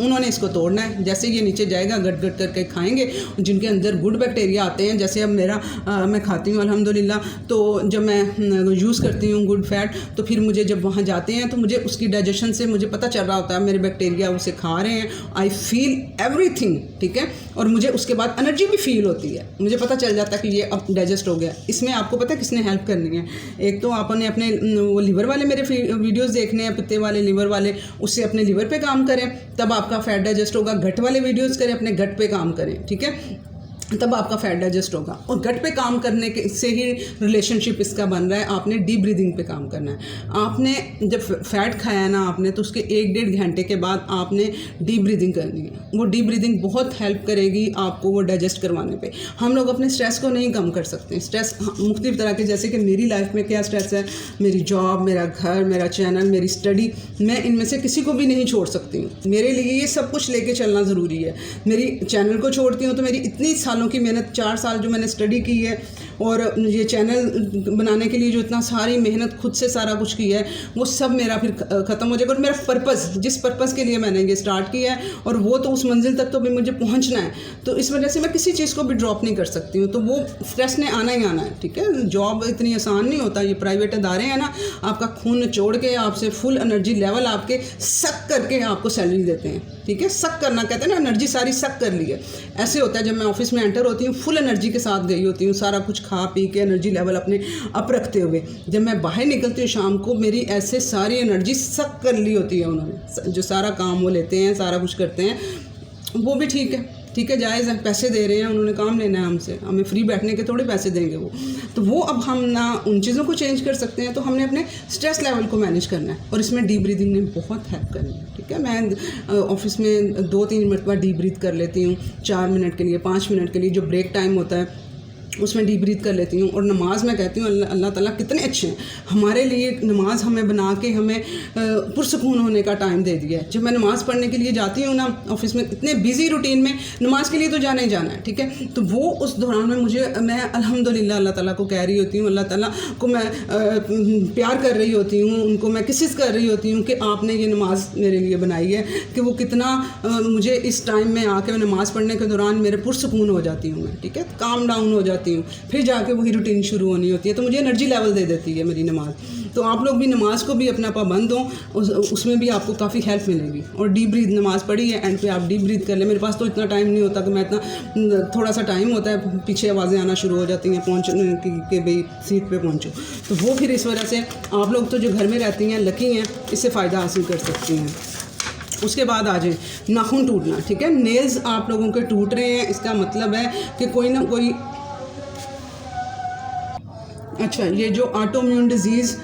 उन्होंने इसको तोड़ना है। जैसे ये नीचे जाएगा गट गट करके खाएंगे, जिनके अंदर गुड बैक्टीरिया आते हैं, जैसे अब मेरा मैं खाती हूँ अल्हम्दुलिल्लाह, तो जब मैं यूज़ करती हूँ गुड फैट, तो फिर मुझे जब वहाँ जाते हैं तो मुझे उसकी डाइजेशन से मुझे पता चल रहा होता है मेरे बैक्टीरिया उसे खा रहे हैं, आई फील एवरीथिंग, ठीक है। और मुझे उसके बाद एनर्जी भी फील होती है, मुझे पता चल जाता है कि ये अब डाइजेस्ट हो गया। इसमें आपको पता है किसने हेल्प करनी है? एक तो आपने अपने वो लीवर वाले मेरे वीडियोस देखने हैं, पित्ते वाले, लीवर वाले, उससे अपने लीवर पे काम करें, तब आपका फैट डाइजेस्ट होगा। गट वाले वीडियोस करें, अपने गट पे काम करें, ठीक है, तब आपका फैट डाइजेस्ट होगा। और गट पे काम करने के से ही रिलेशनशिप इसका बन रहा है। आपने डीप ब्रीदिंग पे काम करना है। आपने जब फैट खाया ना आपने, तो उसके 1-1.5 घंटे के बाद आपने डीप ब्रीदिंग करनी है। वो डीप ब्रीदिंग बहुत हेल्प करेगी आपको वो डाइजेस्ट करवाने पे। हम लोग अपने स्ट्रेस को नहीं कम कर सकते। स्ट्रेस मुख्तलिफ तरह के, जैसे कि मेरी लाइफ में क्या स्ट्रेस है, मेरी जॉब, मेरा घर, मेरा चैनल, मेरी स्टडी, मैं इनमें से किसी को भी नहीं छोड़ सकती हूँ। मेरे लिए ये सब कुछ लेके चलना ज़रूरी है। मेरी चैनल को छोड़ती हूँ तो मेरी इतनी सालों की मेहनत, 4 साल जो मैंने स्टडी की है और ये चैनल बनाने के लिए जो इतना सारी मेहनत खुद से सारा कुछ किया है, वो सब मेरा फिर ख़त्म हो जाएगा। और मेरा पर्पस, जिस पर्पस के लिए मैंने ये स्टार्ट किया है, और वो तो उस मंजिल तक तो भी मुझे पहुंचना है, तो इस वजह से मैं किसी चीज़ को भी ड्रॉप नहीं कर सकती हूँ। तो वो स्ट्रेस ने आना ही आना है, ठीक है। जॉब इतनी आसान नहीं होता, ये प्राइवेट इदारे हैं ना, आपका खून निचोड़ के आपसे फुल एनर्जी लेवल आपके सक करके आपको सैलरी देते हैं, ठीक है। सक करना कहते हैं ना, एनर्जी सारी सक कर ली है। ऐसे होता है जब मैं ऑफिस में एंटर होती हूँ, फुल एनर्जी के साथ गई होती हूँ, सारा कुछ खा पी के एनर्जी लेवल अपने अप रखते हुए, जब मैं बाहर निकलती हूँ शाम को, मेरी ऐसे सारी एनर्जी सक कर ली होती है उन्होंने। जो सारा काम वो लेते हैं, सारा कुछ करते हैं, वो भी ठीक है, ठीक है, जायज़ है, पैसे दे रहे हैं, उन्होंने काम लेना है हमसे, हमें फ्री बैठने के थोड़े पैसे देंगे वो। तो वो अब हम ना उन चीज़ों को चेंज कर सकते हैं, तो हमने अपने स्ट्रेस लेवल को मैनेज करना है, और इसमें डीप ब्रीदिंग ने बहुत हेल्प करनी है, ठीक है। मैं ऑफिस में 2-3 मरतबा डीप ब्रीथ कर लेती हूँ, 4 मिनट के लिए, 5 मिनट के लिए, जो ब्रेक टाइम होता है उसमें डीप ब्रीथ कर लेती हूँ। और नमाज में कहती हूँ अल्लाह ताला कितने अच्छे हैं हमारे लिए, नमाज हमें बना के हमें पुरसकून होने का टाइम दे दिया है। जब मैं नमाज़ पढ़ने के लिए जाती हूँ ना ऑफिस में, इतने बिजी रूटीन में, नमाज के लिए तो जाना ही जाना है, ठीक है। तो वो उस दौरान में मैं अल्हम्दुलिल्लाह अल्लाह ताला को कह रही होती हूँ, अल्लाह ताला को मैं प्यार कर रही होती हूँ, उनको मैं किसिस कर रही होती हूँ कि आपने ये नमाज मेरे लिए बनाई है, कि वो कितना मुझे इस टाइम में आके मैं नमाज़ पढ़ने के दौरान मेरे पुरसकून हो जाती हूँ मैं, ठीक है, काम डाउन हो जाती हूँ, फिर जाके वही रूटीन शुरू होनी होती है। तो मुझे एनर्जी लेवल दे देती है मेरी नमाज। तो आप लोग भी नमाज को भी अपना पाबंद हो, उसमें भी आपको काफ़ी हेल्प मिलेगी। और डीप ब्रीथ, नमाज पढ़ी है, एंड पे आप डीप ब्रीथ कर लें। मेरे पास तो इतना टाइम नहीं होता कि मैं इतना, थोड़ा सा टाइम होता है, पीछे आवाज़ें आना शुरू हो जाती हैं पहुँचने कि भाई सीट पे पहुँचो। तो वो फिर इस वजह से आप लोग तो जो घर में रहती हैं लकी हैं, इससे फ़ायदा हासिल कर सकती हैं। उसके बाद आ जाए नाखून टूटना, ठीक है। नेल्स आप लोगों के टूट रहे हैं, इसका मतलब है कि कोई ना कोई, अच्छा, ये जो ऑटोइम्यून डिजीज़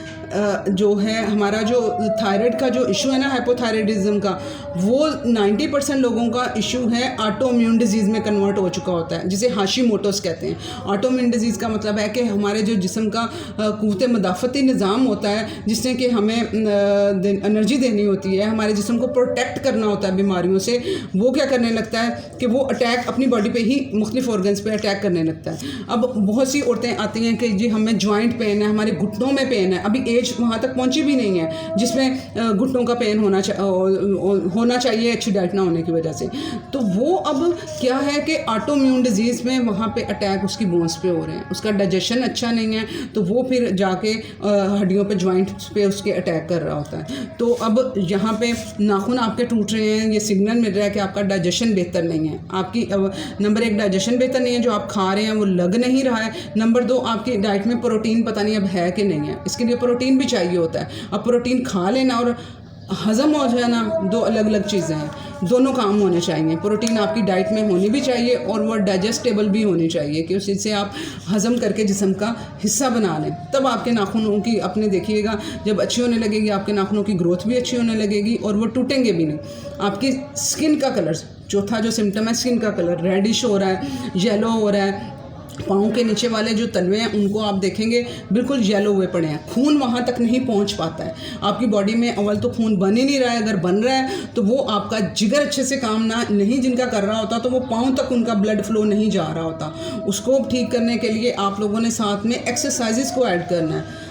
जो है हमारा, जो थायराइड का जो इशू है ना, हाइपोथायराइडिज्म का, वो 90% लोगों का इशू है ऑटोइम्यून डिजीज़ में कन्वर्ट हो चुका होता है, जिसे हाशिमोटोस कहते हैं। ऑटोइम्यून डिजीज़ का मतलब है कि हमारे जो जिस्म का क़ुव्वत मदाफ़ती निज़ाम होता है, जिसने कि हमें एनर्जी देनी होती है, हमारे जिस्म को प्रोटेक्ट करना होता है बीमारियों से, वो क्या करने लगता है कि वो अटैक अपनी बॉडी पे ही मुख्तलिफ ऑर्गन्स पे अटैक करने लगता है। अब बहुत सी औरतें आती हैं कि जी हमें जॉइंट पेन है, हमारे घुटनों में पेन है, अभी एज वहाँ तक पहुँची भी नहीं है जिसमें घुटनों का पेन होना चाहिए अच्छी डाइट ना होने की वजह से। तो वो अब क्या है कि ऑटोइम्यून डिजीज़ में वहाँ पे अटैक उसकी बोन्स पे हो रहे हैं, उसका डाइजेशन अच्छा नहीं है, तो वो फिर जाके हड्डियों पे, जॉइंट्स पे उसके अटैक कर रहा होता है। तो अब यहाँ पे नाखून आपके टूट रहे हैं, ये सिग्नल मिल रहा है कि आपका डाइजेशन बेहतर नहीं है। आपकी नंबर 1 डाइजेशन बेहतर नहीं है, जो आप खा रहे हैं वो लग नहीं रहा है। नंबर 2 आपकी डाइट में प्रोटीन पता नहीं अब है कि नहीं है, इसके लिए प्रोटीन भी चाहिए होता है। अब प्रोटीन खा लेना और हज़म हो जाना दो अलग अलग चीज़ें हैं, दोनों काम होने चाहिए। प्रोटीन आपकी डाइट में होनी भी चाहिए और वो डाइजेस्टेबल भी होनी चाहिए कि उससे आप हज़म करके जिस्म का हिस्सा बना लें। तब आपके नाखूनों की, अपने देखिएगा, जब अच्छी होने लगेगी आपके नाखूनों की ग्रोथ भी अच्छी होने लगेगी और वो टूटेंगे भी नहीं। आपकी स्किन का कलर, चौथा जो सिम्टम है, स्किन का कलर रेडिश हो रहा है, येलो हो रहा है, पाँव के नीचे वाले जो तलवे हैं उनको आप देखेंगे बिल्कुल येलो हुए पड़े हैं, खून वहाँ तक नहीं पहुँच पाता है। आपकी बॉडी में अव्वल तो खून बन ही नहीं रहा है, अगर बन रहा है तो वो आपका जिगर अच्छे से काम नहीं जिनका कर रहा होता, तो वो पाँव तक उनका ब्लड फ्लो नहीं जा रहा होता। उसको ठीक करने के लिए आप लोगों ने साथ में एक्सरसाइजेस को ऐड करना है।